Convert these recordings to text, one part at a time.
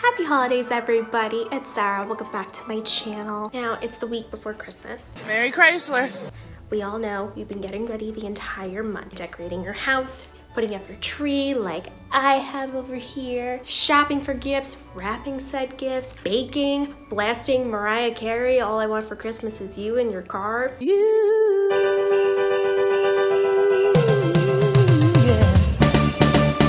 Happy holidays, everybody. It's Sarah. Welcome back to my channel. Now, it's the week before Christmas. Merry Chrysler. We all know you've been getting ready the entire month, decorating your house, putting up your tree like I have over here, shopping for gifts, wrapping said gifts, baking, blasting Mariah Carey, All I Want for Christmas Is You in your car.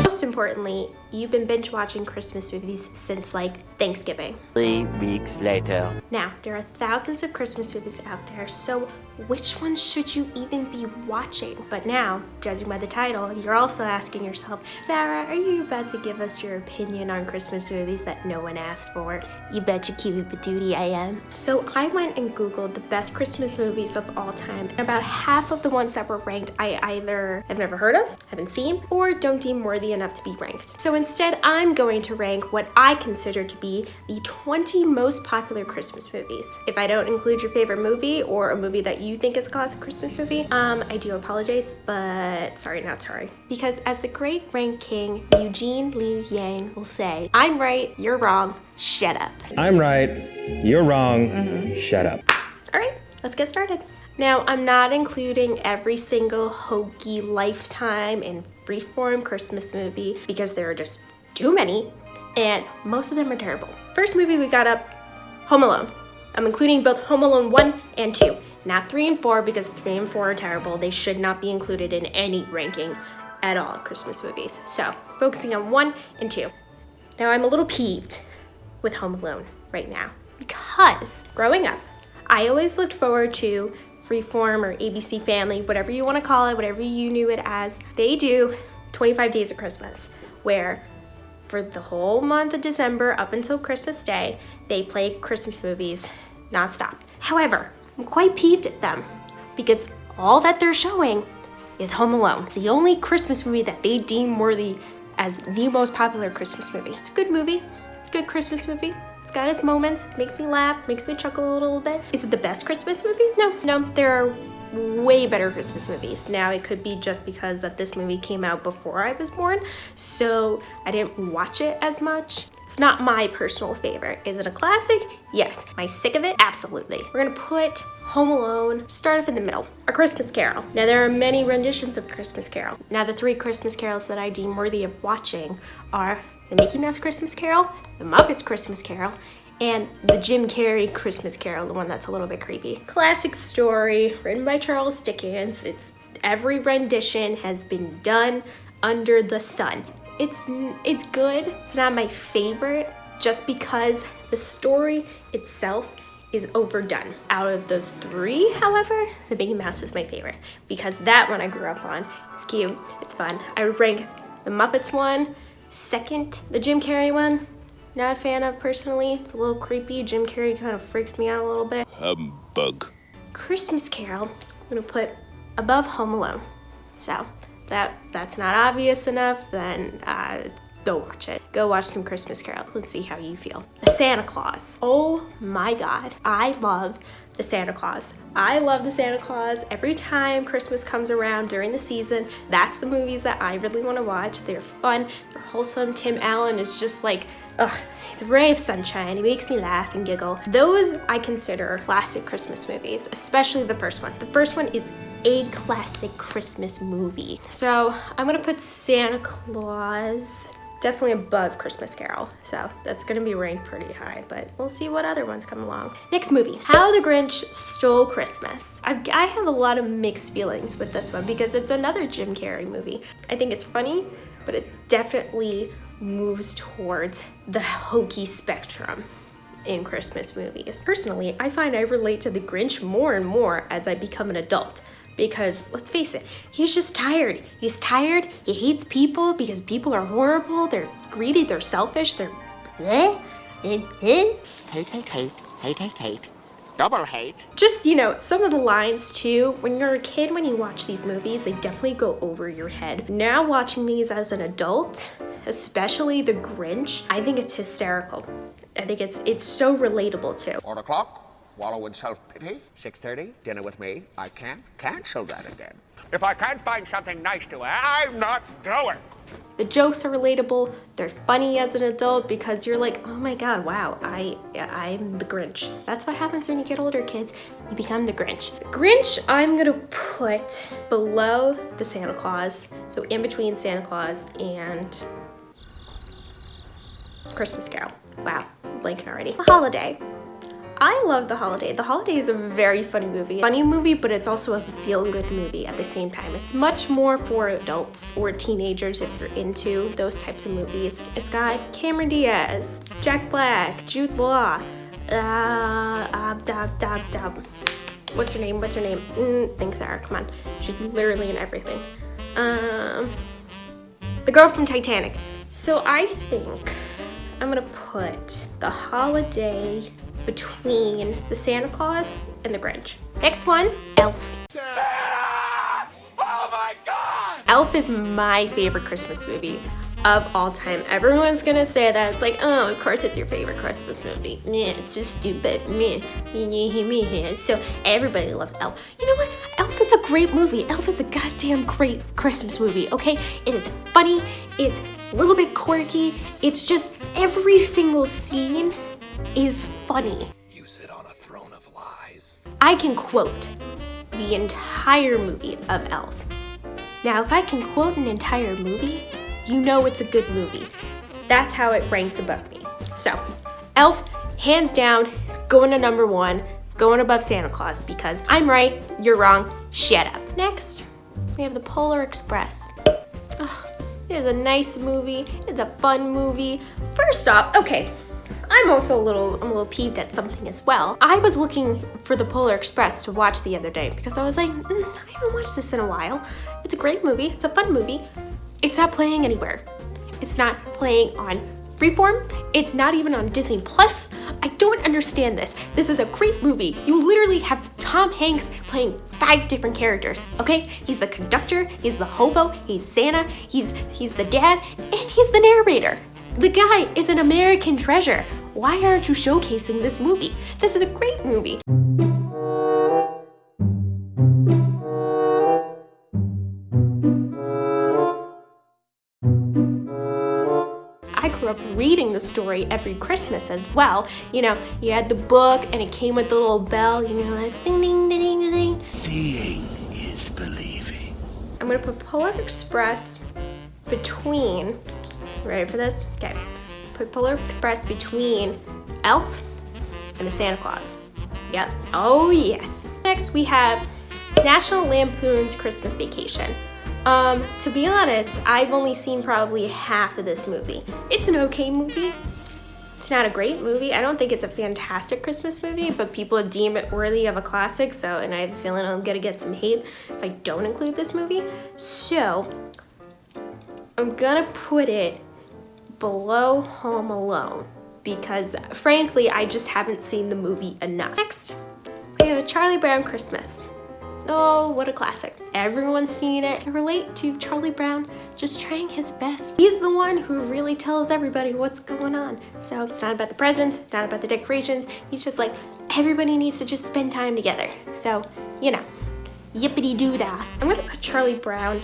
Most importantly, you've been binge watching Christmas movies since like Thanksgiving. 3 weeks later. Now, there are thousands of Christmas movies out there, so which one should you even be watching? But now, judging by the title, you're also asking yourself, Sarah, are you about to give us your opinion on Christmas movies that no one asked for? You bet you cutie patootie I am. So I went and Googled the best Christmas movies of all time. And about half of the ones that were ranked, I either have never heard of, haven't seen, or don't deem worthy enough to be ranked. So instead, I'm going to rank what I consider to be the 20 most popular Christmas movies. If I don't include your favorite movie or a movie that you think is a classic Christmas movie, I do apologize, but sorry, not sorry. Because as the great rank king, Eugene Lee Yang will say, I'm right, you're wrong, shut up. I'm right, you're wrong, shut up. All right, let's get started. Now, I'm not including every single hokey Lifetime and Freeform Christmas movie because there are just too many, and most of them are terrible. First movie we got up, Home Alone. I'm including both Home Alone 1 and 2, not 3 and 4 because 3 and 4 are terrible. They should not be included in any ranking at all of Christmas movies. So, focusing on 1 and 2. Now, I'm a little peeved with Home Alone right now because growing up, I always looked forward to Freeform or ABC Family, whatever you want to call it, whatever you knew it as. They do 25 Days of Christmas, where for the whole month of December up until Christmas Day, they play Christmas movies nonstop. However, I'm quite peeved at them because all that they're showing is Home Alone, the only Christmas movie that they deem worthy as the most popular Christmas movie. It's a good movie. It's a good Christmas movie. It's got its moments, makes me laugh, makes me chuckle a little bit. Is it the best Christmas movie? No, there are way better Christmas movies. Now, it could be just because that this movie came out before I was born, so I didn't watch it as much. It's not my personal favorite. Is it a classic? Yes. Am I sick of it? Absolutely. We're gonna put Home Alone, start off in the middle. A Christmas Carol. Now, there are many renditions of Christmas Carol. Now, the 3 Christmas carols that I deem worthy of watching are the Mickey Mouse Christmas Carol, the Muppets Christmas Carol, and the Jim Carrey Christmas Carol, the one that's a little bit creepy. Classic story, written by Charles Dickens. Every rendition has been done under the sun. It's good. It's not my favorite just because the story itself is overdone. Out of those 3, however, the Mickey Mouse is my favorite because that one I grew up on. It's cute, it's fun. I would rank the Muppets one second. The Jim Carrey one, not a fan of personally. It's a little creepy. Jim Carrey kind of freaks me out a little bit. Humbug. Christmas Carol, I'm gonna put above Home Alone. So that's not obvious enough, then go watch it. Go watch some Christmas Carol. Let's see how you feel. The Santa Claus. Oh my God, I love the Santa Claus. I love the Santa Claus. Every time Christmas comes around during the season, that's the movies that I really want to watch. They're fun, they're wholesome. Tim Allen is just like, he's a ray of sunshine. He makes me laugh and giggle. Those I consider classic Christmas movies, especially the first one. The first one is a classic Christmas movie. So I'm gonna put Santa Claus definitely above Christmas Carol, so that's gonna be ranked pretty high, but we'll see what other ones come along. Next movie, How the Grinch Stole Christmas. I have a lot of mixed feelings with this one because it's another Jim Carrey movie. I think it's funny, but it definitely moves towards the hokey spectrum in Christmas movies. Personally, I find I relate to the Grinch more and more as I become an adult. Because, let's face it, he's just tired. He's tired, he hates people because people are horrible, they're greedy, they're selfish, they're bleh, Hate. Double hate. Just, some of the lines too, when you're a kid, when you watch these movies, they definitely go over your head. Now watching these as an adult, especially the Grinch, I think it's hysterical. I think it's so relatable too. On the clock, Wallow in self-pity? 6:30, dinner with me. I can't cancel that again. If I can't find something nice to wear, I'm not going. The jokes are relatable. They're funny as an adult because you're like, oh my god, wow, I'm the Grinch. That's what happens when you get older, kids. You become the Grinch. The Grinch, I'm gonna put below the Santa Claus, so in between Santa Claus and Christmas Carol. Wow, I'm blanking already. The Holiday. I love The Holiday. The Holiday is a very funny movie, but it's also a feel-good movie at the same time. It's much more for adults or teenagers if you're into those types of movies. It's got Cameron Diaz, Jack Black, Jude Law, what's her name? Thanks, Sarah, come on. She's literally in everything. The girl from Titanic. So I think I'm gonna put The Holiday between the Santa Claus and the Grinch. Next one, Elf. Santa! Oh my God! Elf is my favorite Christmas movie of all time. Everyone's gonna say that. It's like, oh, of course it's your favorite Christmas movie. Man, it's so stupid. Man. So everybody loves Elf. You know what? Elf is a great movie. Elf is a goddamn great Christmas movie, okay? It is funny. It's a little bit quirky. It's just every single scene is funny. You sit on a throne of lies. I can quote the entire movie of Elf. Now, if I can quote an entire movie, you know it's a good movie. That's how it ranks above me. So, Elf, hands down, is going to number one. It's going above Santa Claus because I'm right, you're wrong, shut up. Next, we have The Polar Express. Oh, it is a nice movie. It's a fun movie. First off, okay, I'm a little peeved at something as well. I was looking for The Polar Express to watch the other day because I was like, I haven't watched this in a while. It's a great movie. It's a fun movie. It's not playing anywhere. It's not playing on Freeform. It's not even on Disney Plus. I don't understand this. This is a great movie. You literally have Tom Hanks playing 5 different characters, okay? He's the conductor, he's the hobo, he's Santa, he's the dad, and he's the narrator. The guy is an American treasure. Why aren't you showcasing this movie? This is a great movie. I grew up reading the story every Christmas as well. You know, you had the book and it came with the little bell, you know, like ding, ding, ding, ding, ding. Seeing is believing. I'm gonna put Polar Express between, ready for this? Okay. Put Polar Express between Elf and the Santa Claus. Yep. Oh yes. Next we have National Lampoon's Christmas Vacation. To be honest, I've only seen probably half of this movie. It's an okay movie. It's not a great movie. I don't think it's a fantastic Christmas movie, but people deem it worthy of a classic, so, and I have a feeling I'm gonna get some hate if I don't include this movie. So, I'm gonna put it below Home Alone because frankly, I just haven't seen the movie enough. Next, we have A Charlie Brown Christmas. Oh, what a classic. Everyone's seen it. I relate to Charlie Brown just trying his best. He's the one who really tells everybody what's going on. So it's not about the presents, not about the decorations. He's just like, everybody needs to just spend time together. So, you know, yippity-doo-dah. I'm gonna put Charlie Brown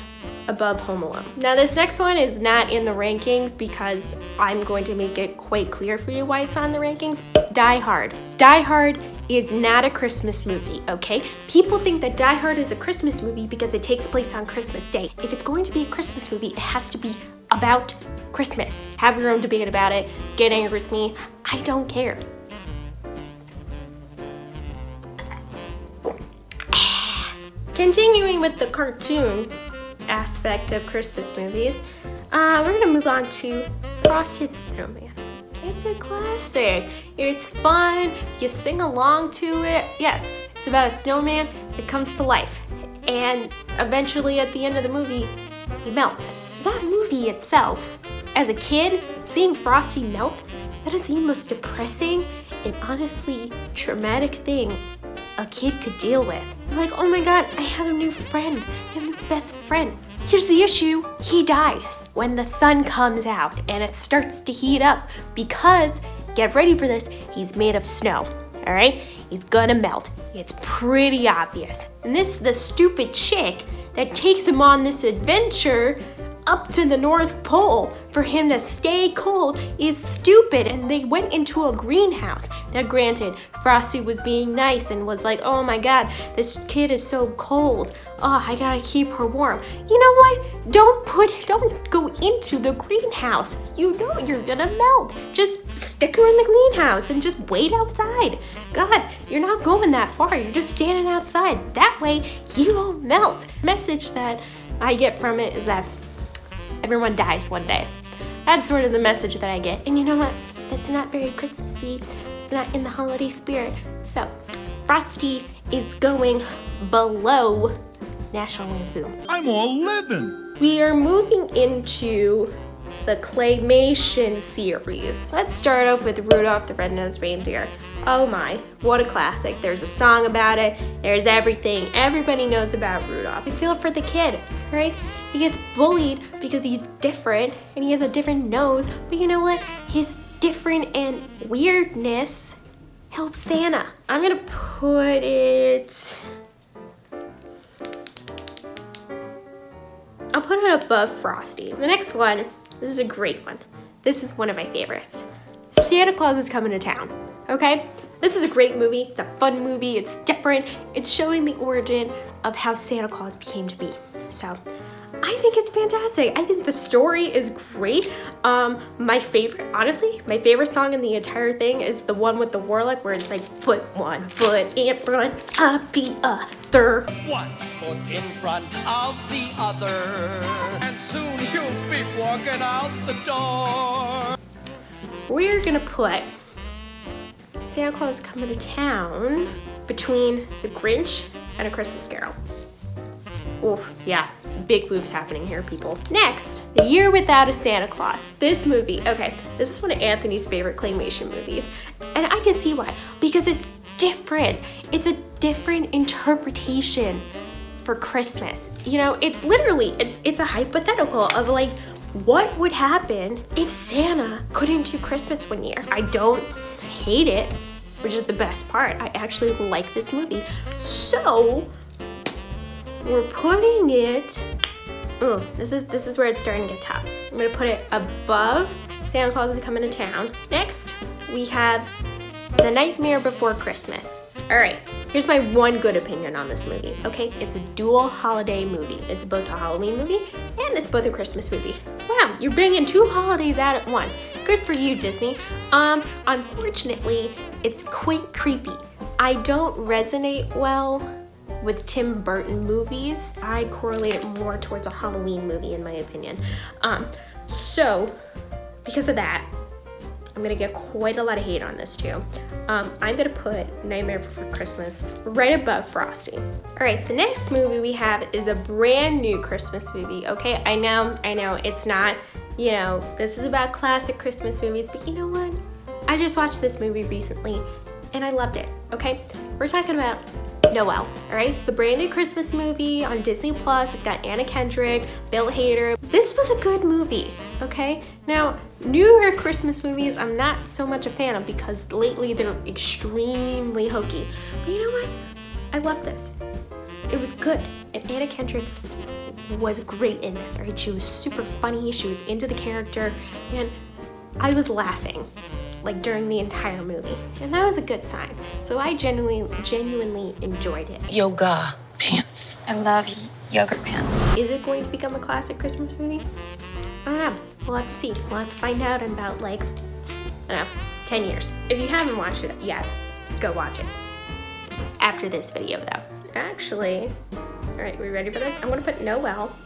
above Home Alone. Now this next one is not in the rankings because I'm going to make it quite clear for you why it's on the rankings. Die Hard. Die Hard is not a Christmas movie, okay? People think that Die Hard is a Christmas movie because it takes place on Christmas Day. If it's going to be a Christmas movie, it has to be about Christmas. Have your own debate about it. Get angry with me. I don't care. Continuing with the cartoon aspect of Christmas movies, we're gonna move on to Frosty the Snowman. It's a classic. It's fun. You sing along to it. Yes, it's about a snowman that comes to life. And eventually at the end of the movie, he melts. That movie itself, as a kid, seeing Frosty melt, that is the most depressing and honestly traumatic thing a kid could deal with. Like, oh my god, I have a new friend. I have a new best friend. Here's the issue, he dies when the sun comes out and it starts to heat up because, get ready for this, he's made of snow. all right? He's gonna melt. It's pretty obvious. And the stupid chick that takes him on this adventure up to the North Pole for him to stay cold is stupid, and they went into a greenhouse. Now granted, Frosty was being nice and was like, oh my god, this kid is so cold. Oh, I gotta keep her warm. You know what? Don't go into the greenhouse. You know you're gonna melt. Just stick her in the greenhouse and just wait outside. God, you're not going that far. You're just standing outside. That way you don't melt. Message that I get from it is that everyone dies one day. That's sort of the message that I get. And you know what? That's not very Christmassy. It's not in the holiday spirit. So, Frosty is going below National Lampoon. I'm all living. We are moving into the Claymation series. Let's start off with Rudolph the Red-Nosed Reindeer. Oh my, what a classic. There's a song about it. There's everything. Everybody knows about Rudolph. I feel for the kid, right? He gets bullied because he's different and he has a different nose. But you know what? His different and weirdness helps Santa. I'm gonna put it... I'll put it above Frosty. The next one, this is a great one. This is one of my favorites. Santa Claus is Coming to Town, okay? This is a great movie. It's a fun movie. It's different. It's showing the origin of how Santa Claus became to be. So, I think it's fantastic. I think the story is great. My favorite song in the entire thing is the one with the warlock where it's like, put one foot in front of the other. One foot in front of the other, and soon you'll be walking out the door. We're gonna put Santa Claus Coming to Town between The Grinch and A Christmas Carol. Oh, yeah, big moves happening here, people. Next, The Year Without a Santa Claus. This movie, okay, this is one of Anthony's favorite claymation movies. And I can see why, because it's different. It's a different interpretation for Christmas. You know, it's literally, it's a hypothetical of like, what would happen if Santa couldn't do Christmas one year? I don't hate it, which is the best part. I actually like this movie. So, we're putting it, this is where it's starting to get tough. I'm gonna put it above Santa Claus is Coming to Town. Next, we have The Nightmare Before Christmas. All right, here's my one good opinion on this movie, okay? It's a dual holiday movie. It's both a Halloween movie and it's both a Christmas movie. Wow, you're banging two holidays out at once. Good for you, Disney. Unfortunately, it's quite creepy. I don't resonate well with Tim Burton movies. I correlate it more towards a Halloween movie in my opinion. So because of that, I'm gonna get quite a lot of hate on this too. I'm gonna put Nightmare Before Christmas right above Frosty. All right, the next movie we have is a brand new Christmas movie, okay? I know, it's not, you know, this is about classic Christmas movies, but you know what? I just watched this movie recently and I loved it, okay? We're talking about Noelle, all right? It's the brand new Christmas movie on Disney Plus. It's got Anna Kendrick, Bill Hader. This was a good movie, okay? Now, newer Christmas movies, I'm not so much a fan of because lately they're extremely hokey. But you know what? I love this. It was good. And Anna Kendrick was great in this, all right? She was super funny. She was into the character. And I was laughing like during the entire movie, and that was a good sign. So I genuinely enjoyed it. Yoga pants. I love yoga pants. Is it going to become a classic Christmas movie? I don't know. We'll have to see. We'll have to find out in about like, I don't know, 10 years. If you haven't watched it yet, go watch it. After this video though. Actually, all right, we ready for this? I'm gonna put Noelle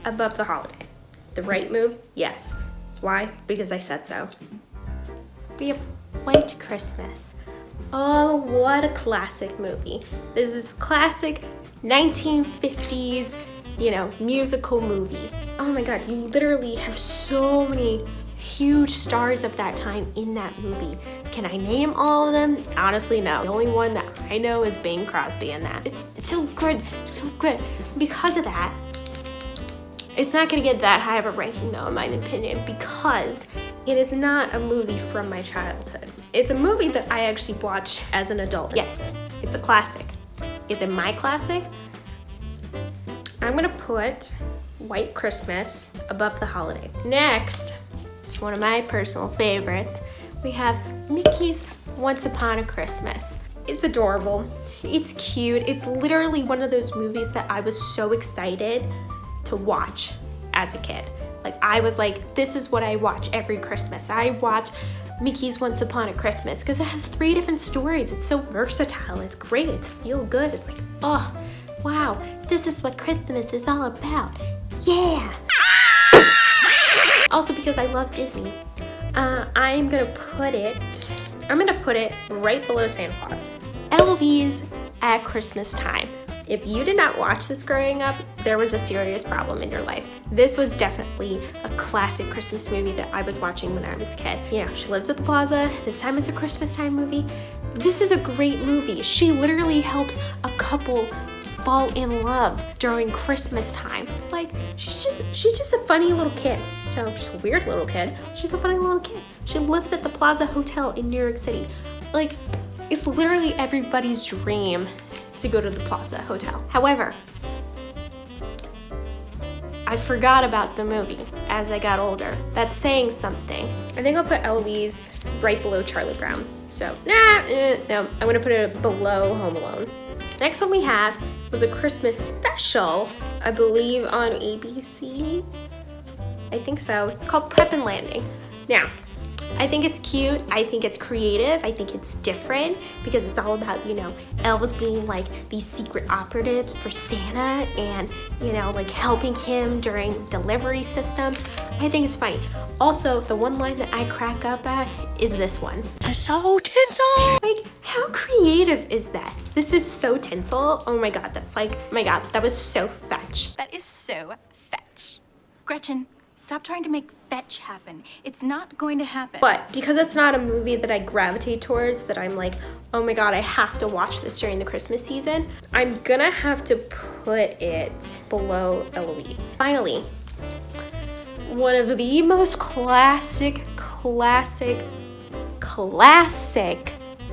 above The Holiday. The right move? Yes. Why? Because I said so. We have White Christmas. Oh, what a classic movie. This is classic 1950s, you know, musical movie. Oh my God, you literally have so many huge stars of that time in that movie. Can I name all of them? Honestly, no. The only one that I know is Bing Crosby in that. It's so good, so good. Because of that, it's not gonna get that high of a ranking though, in my opinion, because it is not a movie from my childhood. It's a movie that I actually watched as an adult. Yes, it's a classic. Is it my classic? I'm gonna put White Christmas above The Holiday. Next, one of my personal favorites, we have Mickey's Once Upon a Christmas. It's adorable, it's cute, it's literally one of those movies that I was so excited to watch as a kid. Like, I was like, this is what I watch every Christmas. I watch Mickey's Once Upon a Christmas because it has 3 different stories. It's so versatile, it's great, it's feel good. It's like, oh, wow, this is what Christmas is all about. Yeah! Also because I love Disney, I'm gonna put it right below Santa Claus. Eloise at Christmas Time. If you did not watch this growing up, there was a serious problem in your life. This was definitely a classic Christmas movie that I was watching when I was a kid. You know, she lives at the plaza, this time it's a Christmas time movie. This is a great movie. She literally helps a couple fall in love during Christmas time. Like, she's just a funny little kid. So she's a weird little kid. She's a funny little kid. She lives at the Plaza Hotel in New York City. Like, it's literally everybody's dream to go to the Plaza Hotel. However, I forgot about the movie as I got older. That's saying something. I think I'll put Eloise right below Charlie Brown. So, no, I'm gonna put it below Home Alone. Next one we have was a Christmas special, I believe on ABC. I think so. It's called Prep and Landing. Now, I think it's cute, I think it's creative, I think it's different because it's all about, you know, elves being like these secret operatives for Santa and, you know, like helping him during delivery systems. I think it's funny. Also, the one line that I crack up at is this one. So tinsel! Like, how creative is that? This is so tinsel. Oh my god, that's like, oh my god, that was so fetch. That is so fetch. Gretchen, stop trying to make fetch happen. It's not going to happen. But because it's not a movie that I gravitate towards, that I'm like, oh my god, I have to watch this during the Christmas season, I'm gonna have to put it below Eloise. Finally, one of the most classic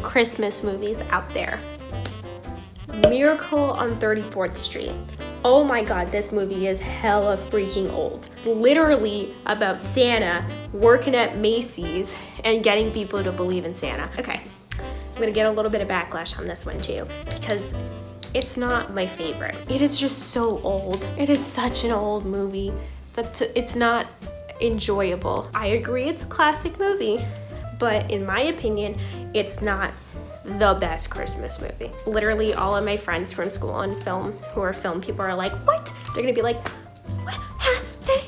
Christmas movies out there. Miracle on 34th Street. Oh my god, this movie is hella freaking old. Literally about Santa working at Macy's and getting people to believe in Santa. Okay, I'm gonna get a little bit of backlash on this one too, because it's not my favorite. It is just so old. It is such an old movie that it's not enjoyable. I agree it's a classic movie, but in my opinion, it's not the best Christmas movie. Literally all of my friends from school and film, who are film people, are like, what? They're gonna be like, what?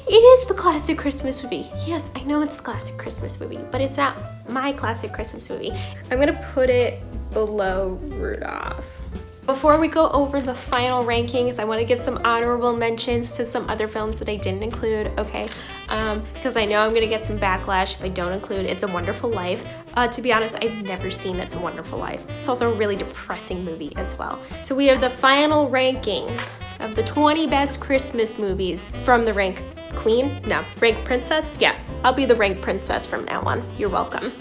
It is the classic Christmas movie. Yes, I know it's the classic Christmas movie, but it's not my classic Christmas movie. I'm gonna put it below Rudolph. Before we go over the final rankings, I want to give some honorable mentions to some other films that I didn't include, okay? Because I know I'm gonna get some backlash if I don't include It's a Wonderful Life. To be honest, I've never seen It's a Wonderful Life. It's also a really depressing movie as well. So we have the final rankings of the 20 best Christmas movies from the Rank Queen? No, Rank Princess? Yes, I'll be the Rank Princess from now on. You're welcome.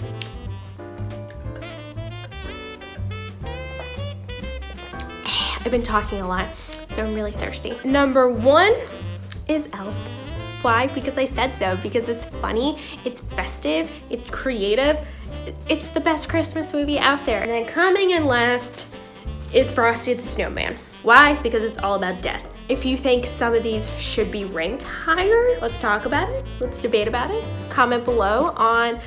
I've been talking a lot, so I'm really thirsty. Number 1 is Elf. Why? Because I said so. Because it's funny, it's festive, it's creative. It's the best Christmas movie out there. And then coming in last is Frosty the Snowman. Why? Because it's all about death. If you think some of these should be ranked higher, let's talk about it. Let's debate about it. Comment below on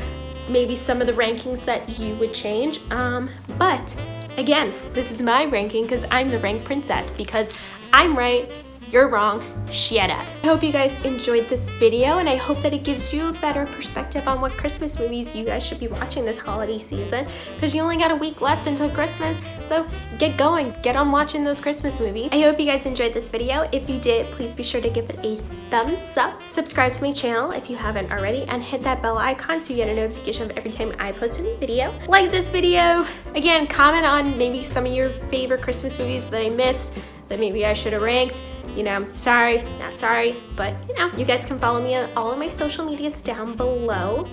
maybe some of the rankings that you would change. But again, this is my ranking because I'm the Rank Princess, because I'm right, you're wrong, shut up. I hope you guys enjoyed this video, and I hope that it gives you a better perspective on what Christmas movies you guys should be watching this holiday season, because you only got a week left until Christmas, so get going, get on watching those Christmas movies. I hope you guys enjoyed this video. If you did, please be sure to give it a thumbs up. Subscribe to my channel if you haven't already, and hit that bell icon so you get a notification of every time I post a new video. Like this video. Again, comment on maybe some of your favorite Christmas movies that I missed, that maybe I should have ranked. You know, sorry, not sorry, but you know, you guys can follow me on all of my social medias down below.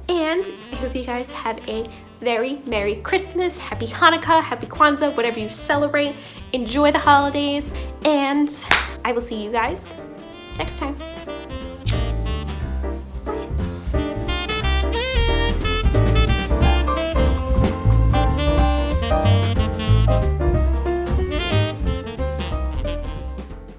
And I hope you guys have a very Merry Christmas, Happy Hanukkah, Happy Kwanzaa, whatever you celebrate. Enjoy the holidays, and I will see you guys next time. Bye.